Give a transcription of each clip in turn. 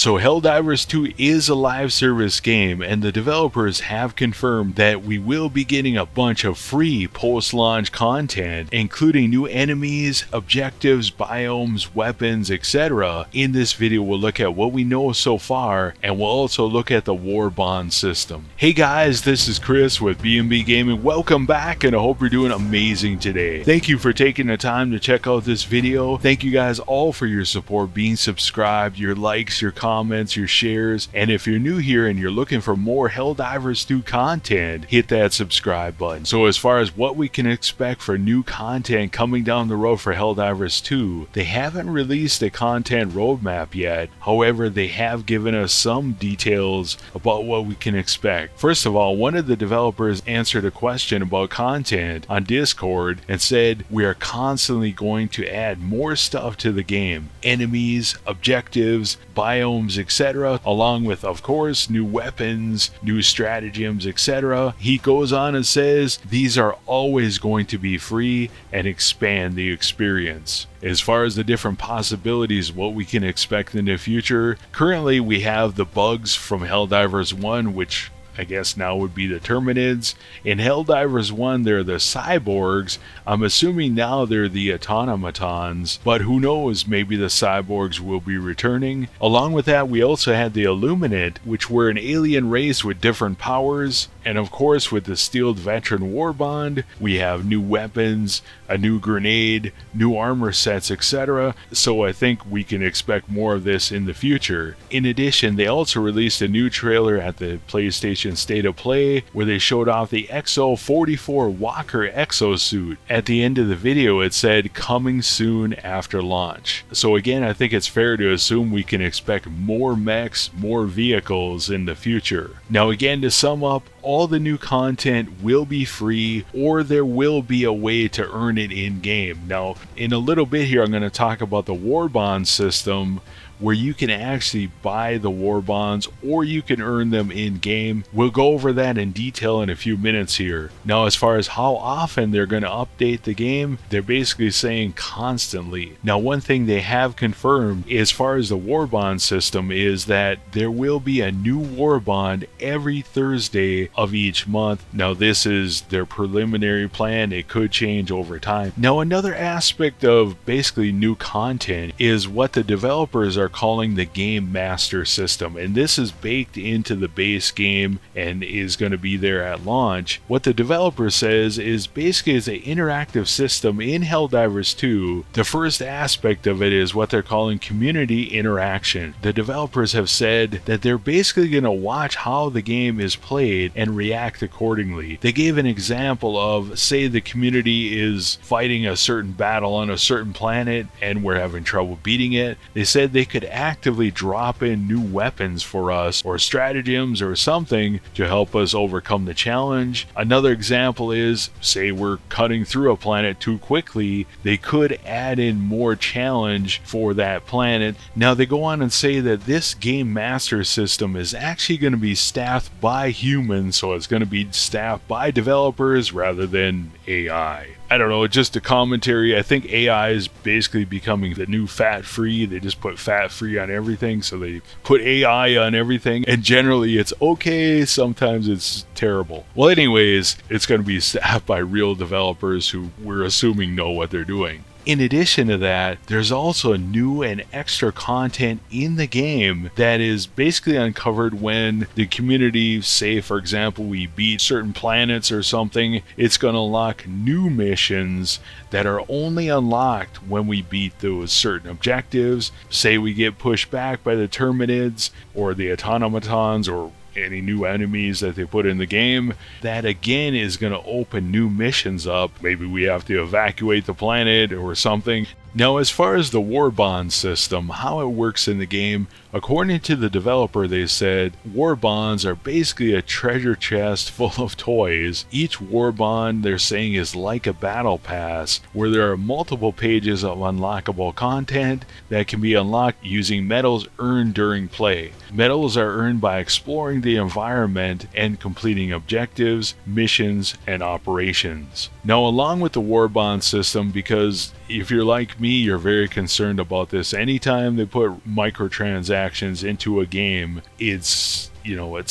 So Helldivers 2 is a live service game, and the developers have confirmed that we will be getting a bunch of free post-launch content, including new enemies, objectives, biomes, weapons, etc. In this video we'll look at what we know so far, and we'll also look at the Warbond system. Hey guys, this is Chris with B&B Gaming. Welcome back, and I hope you're doing amazing today. Thank you for taking the time to check out this video. Thank you guys all for your support, being subscribed, your likes, your comments, your shares, and if you're new here and you're looking for more Helldivers 2 content, hit that subscribe button. So as far as what we can expect for new content coming down the road for Helldivers 2, they haven't released a content roadmap yet. However, they have given us some details about what we can expect. First of all, one of the developers answered a question about content on Discord and said we are constantly going to add more stuff to the game. Enemies, objectives, biomes, etc., along with, of course, new weapons, new stratagems, etc. He goes on and says these are always going to be free and expand the experience. As far as the different possibilities, what we can expect in the future, currently we have the bugs from Helldivers 1, which I guess now would be the Terminids. In Helldivers 1, they're the cyborgs. I'm assuming now they're the automatons, but who knows, maybe the cyborgs will be returning. Along with that, we also had the Illuminate, which were an alien race with different powers. And of course, with the Steeled Veteran Warbond, we have new weapons, a new grenade, new armor sets, etc. So I think we can expect more of this in the future. In addition, they also released a new trailer at the PlayStation State of Play where they showed off the XO44 Walker exosuit. At the end of the video, it said coming soon after launch. So again, I think it's fair to assume we can expect more mechs, more vehicles in the future. Now again, to sum up, all the new content will be free, or there will be a way to earn it in-game. Now, in a little bit here, I'm going to talk about the Warbond system, where you can actually buy the Warbonds or you can earn them in-game. We'll go over that in detail in a few minutes here. Now, as far as how often they're going to update the game, they're basically saying constantly. Now, one thing they have confirmed as far as the Warbond system is that there will be a new Warbond every Thursday of each month. Now, this is their preliminary plan. It could change over time. Now, another aspect of basically new content is what the developers are calling the Game Master system, and this is baked into the base game and is going to be there at launch. What the developer says is basically it's an interactive system in Helldivers 2. The first aspect of it is what they're calling community interaction. The developers have said that they're basically going to watch how the game is played and react accordingly. They gave an example of, say the community is fighting a certain battle on a certain planet and we're having trouble beating it. They said they could actively drop in new weapons for us or stratagems or something to help us overcome the challenge. Another example is, say we're cutting through a planet too quickly, they could add in more challenge for that planet. Now they go on and say that this Game Master system is actually going to be staffed by humans, so it's going to be staffed by developers rather than AI. I don't know, just a commentary. I think AI is basically becoming the new fat-free. They just put fat-free on everything, so they put AI on everything. And generally it's okay, sometimes it's terrible. Well, anyways, it's going to be staffed by real developers who we're assuming know what they're doing. In addition to that, there's also new and extra content in the game that is basically uncovered when the community, say for example we beat certain planets or something, it's going to unlock new missions that are only unlocked when we beat those certain objectives. Say we get pushed back by the Terminids or the automatons or any new enemies that they put in the game, that again is going to open new missions up. Maybe we have to evacuate the planet or something. Now, as far as the Warbond system, how it works in the game, according to the developer, they said Warbonds are basically a treasure chest full of toys. Each Warbond, they're saying, is like a battle pass, where there are multiple pages of unlockable content that can be unlocked using medals earned during play. Medals are earned by exploring the environment and completing objectives, missions, and operations. Now, along with the Warbond system, because if you're like me, you're very concerned about this. Anytime they put microtransactions microtransactions into a game, it's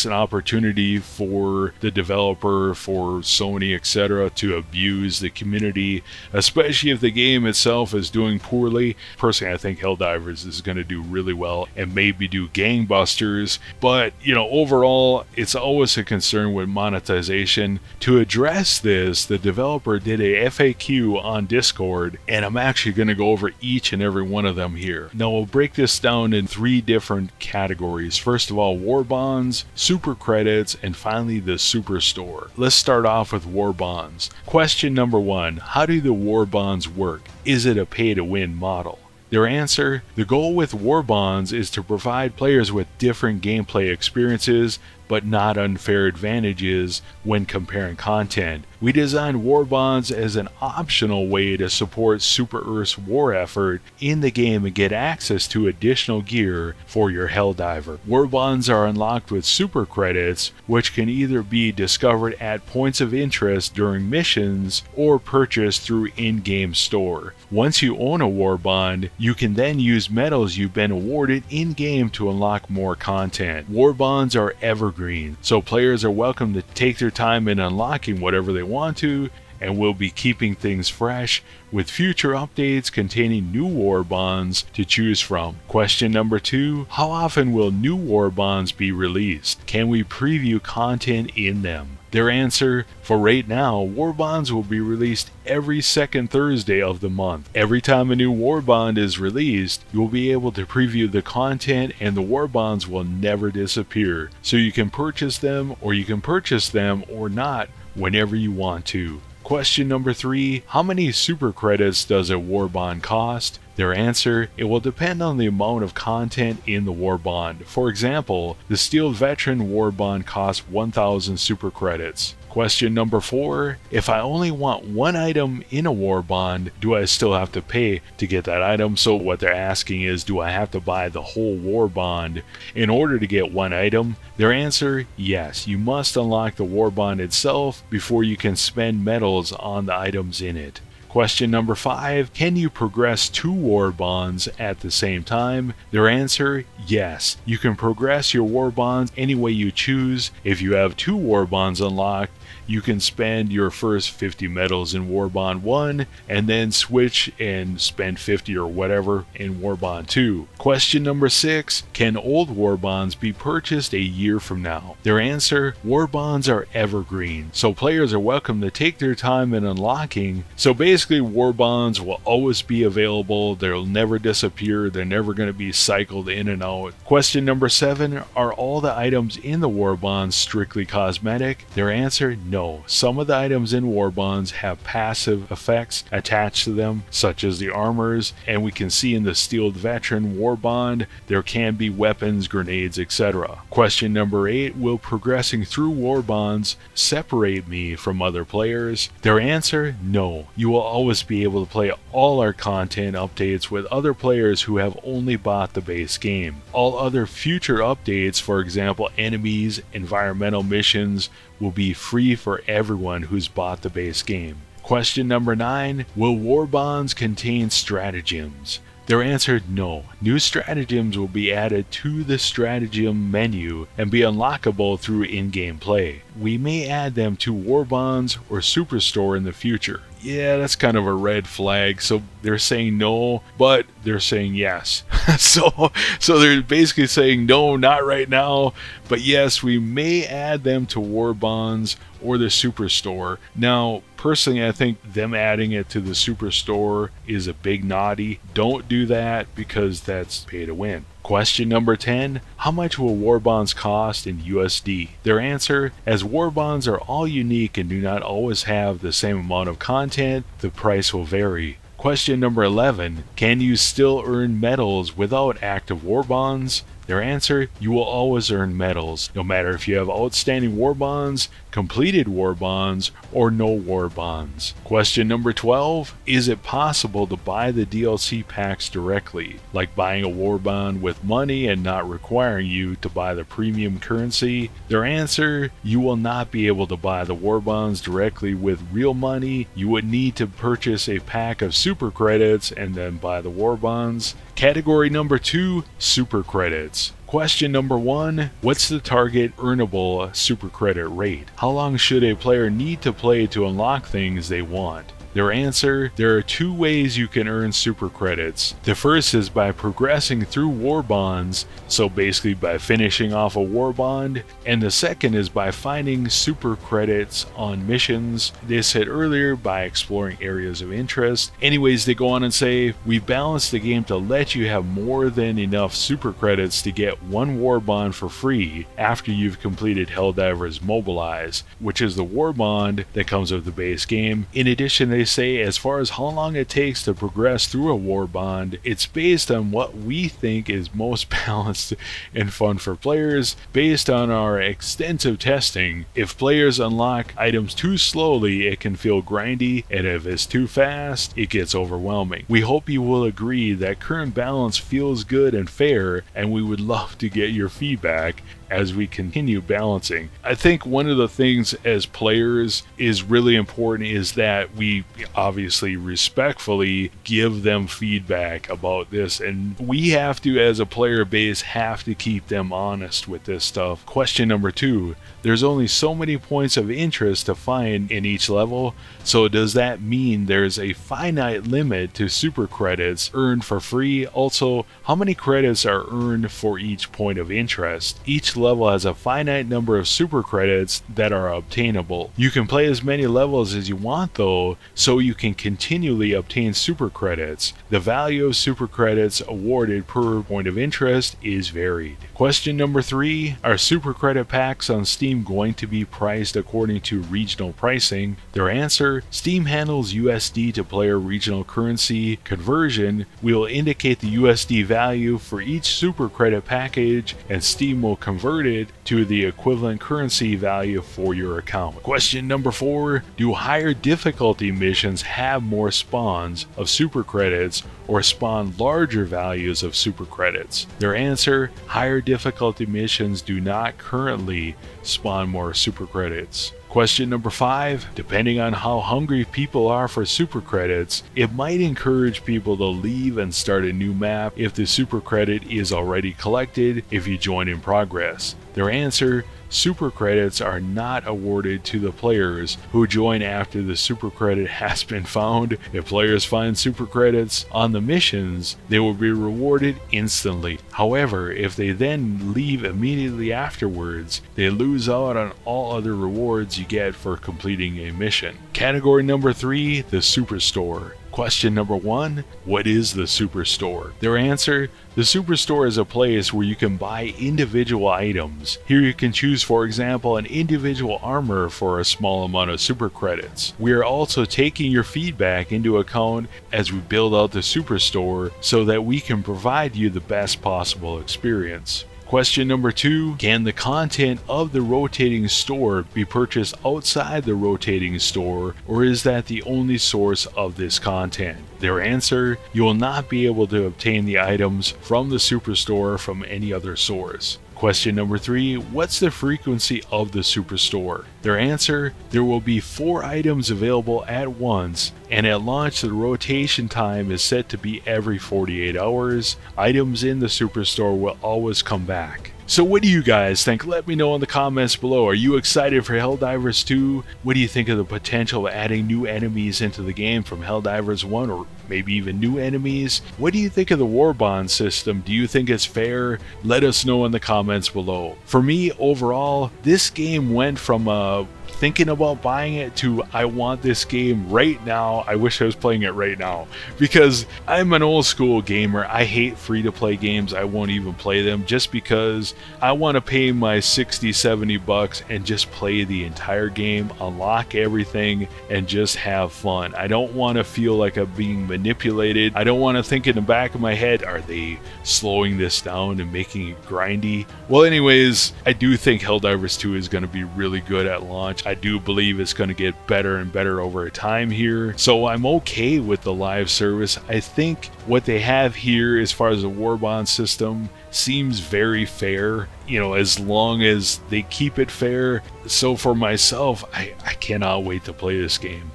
an opportunity for the developer, for Sony, etc., to abuse the community, especially if the game itself is doing poorly. Personally, I think Helldivers is going to do really well and maybe do gangbusters, but overall, it's always a concern with monetization. To address this, the developer did a FAQ on Discord, and I'm actually going to go over each and every one of them here. Now, we'll break this down in 3 different categories. First of all, Warbonds, super credits, and finally the superstore. Let's start off with Warbonds. Question number 1, how do the Warbonds work? Is it a pay-to-win model? Their answer, the goal with Warbonds is to provide players with different gameplay experiences, but not unfair advantages when comparing content. We designed Warbonds as an optional way to support Super Earth's war effort in the game and get access to additional gear for your Helldiver. Warbonds are unlocked with super credits, which can either be discovered at points of interest during missions or purchased through in-game store. Once you own a Warbond, you can then use medals you've been awarded in-game to unlock more content. Warbonds are evergreen, so players are welcome to take their time in unlocking whatever they want to, and we'll be keeping things fresh with future updates containing new Warbonds to choose from. Question number 2, how often will new Warbonds be released? Can we preview content in them? Their answer, for right now, Warbonds will be released every second Thursday of the month. Every time a new Warbond is released, you'll be able to preview the content, and the Warbonds will never disappear. So you can purchase them or not whenever you want to. Question number 3, how many super credits does a Warbond cost? Their answer, it will depend on the amount of content in the Warbond. For example, the Steel Veteran Warbond costs 1,000 super credits. Question number 4, if I only want one item in a Warbond, do I still have to pay to get that item? So what they're asking is, do I have to buy the whole Warbond in order to get one item? Their answer, yes, you must unlock the Warbond itself before you can spend medals on the items in it. Question number 5, can you progress 2 Warbonds at the same time? Their answer, yes. You can progress your Warbonds any way you choose. If you have 2 Warbonds unlocked, you can spend your first 50 medals in Warbond 1 and then switch and spend 50 or whatever in Warbond 2. Question number 6, can old Warbonds be purchased a year from now? Their answer, Warbonds are evergreen, so players are welcome to take their time in unlocking. So basically Warbonds will always be available, they'll never disappear, they're never going to be cycled in and out. Question number 7, are all the items in the Warbonds strictly cosmetic? Their answer, no. Some of the items in Warbonds have passive effects attached to them, such as the armors, and we can see in the Steel Veteran Warbond, there can be weapons, grenades, etc. Question number 8, will progressing through Warbonds separate me from other players? Their answer, no. You will always be able to play all our content updates with other players who have only bought the base game. All other future updates, for example enemies, environmental missions, will be free for everyone who's bought the base game. Question number 9, will Warbonds contain stratagems? Their answer, no. New stratagems will be added to the stratagem menu and be unlockable through in-game play. We may add them to Warbonds or Superstore in the future. Yeah, that's kind of a red flag. So they're saying no, but they're saying yes. so they're basically saying no, not right now, but yes, we may add them to Warbonds or the Superstore. Now, personally, I think them adding it to the Superstore is a big naughty. Don't do that because that's pay to win. Question number 10, how much will Warbonds cost in USD? Their answer, as Warbonds are all unique and do not always have the same amount of content, the price will vary. Question number 11, can you still earn medals without active Warbonds? Their answer, you will always earn medals, no matter if you have outstanding Warbonds, completed Warbonds, or no Warbonds. Question number 12, is it possible to buy the DLC packs directly, like buying a Warbond with money and not requiring you to buy the premium currency? Their answer, you will not be able to buy the Warbonds directly with real money. You would need to purchase a pack of super credits and then buy the Warbonds. Category number 2, super credits. Question number 1, what's the target earnable super credit rate? How long should a player need to play to unlock things they want? Their answer, there are 2 ways you can earn super credits. The first is by progressing through Warbonds, so basically by finishing off a Warbond, and the second is by finding super credits on missions. They said earlier by exploring areas of interest. Anyways, they go on and say, we balanced the game to let you have more than enough super credits to get 1 Warbond for free after you've completed Helldivers Mobilize, which is the Warbond that comes with the base game. In addition, they say as far as how long it takes to progress through a Warbond, it's based on what we think is most balanced and fun for players based on our extensive testing. If players unlock items too slowly, it can feel grindy, and if it's too fast, it gets overwhelming. We hope you will agree that current balance feels good and fair, and we would love to get your feedback as we continue balancing. I think one of the things as players is really important is that we obviously respectfully give them feedback about this, and we have to, as a player base, have to keep them honest with this stuff. Question number 2, there's only so many points of interest to find in each level, so does that mean there's a finite limit to super credits earned for free? Also, how many credits are earned for each point of interest? Each level has a finite number of super credits that are obtainable. You can play as many levels as you want though, so you can continually obtain super credits. The value of super credits awarded per point of interest is varied. Question number 3, are super credit packs on Steam going to be priced according to regional pricing? Their answer, Steam handles USD to player regional currency conversion. We will indicate the USD value for each super credit package, and Steam will convert it to the equivalent currency value for your account. Question number 4, do higher difficulty missions have more spawns of super credits or spawn larger values of super credits? Their answer, higher difficulty missions do not currently spawn more super credits. Question number 5, depending on how hungry people are for super credits, it might encourage people to leave and start a new map if the super credit is already collected if you join in progress. Their answer, super credits are not awarded to the players who join after the super credit has been found. If players find super credits on the missions, they will be rewarded instantly. However, if they then leave immediately afterwards, they lose out on all other rewards you get for completing a mission. Category number 3, the Superstore. Question number 1, what is the Superstore? Their answer, the Superstore is a place where you can buy individual items. Here you can choose, for example, an individual armor for a small amount of super credits. We are also taking your feedback into account as we build out the Superstore so that we can provide you the best possible experience. Question number 2, can the content of the rotating store be purchased outside the rotating store, or is that the only source of this content? Their answer, you will not be able to obtain the items from the Superstore from any other source. Question number 3, what's the frequency of the Superstore? Their answer, there will be 4 items available at once, and at launch the rotation time is set to be every 48 hours. Items in the Superstore will always come back. So what do you guys think? Let me know in the comments below. Are you excited for Helldivers 2? What do you think of the potential of adding new enemies into the game from Helldivers 1, or maybe even new enemies? What do you think of the Warbond system? Do you think it's fair? Let us know in the comments below. For me, overall, this game went from thinking about buying it to I want this game right now. I wish I was playing it right now, because I'm an old school gamer. I hate free-to-play games. I won't even play them just because I want to pay my $60-70 and just play the entire game, unlock everything, and just have fun. I don't want to feel like I'm being manipulated. I don't want to think in the back of my head, are they slowing this down and making it grindy? Well, anyways, I do think Helldivers 2 is going to be really good at launch. I do believe it's going to get better and better over time here, so I'm okay with the live service. I think what they have here as far as the Warbond system seems very fair, you know, as long as they keep it fair. So for myself, I cannot wait to play this game.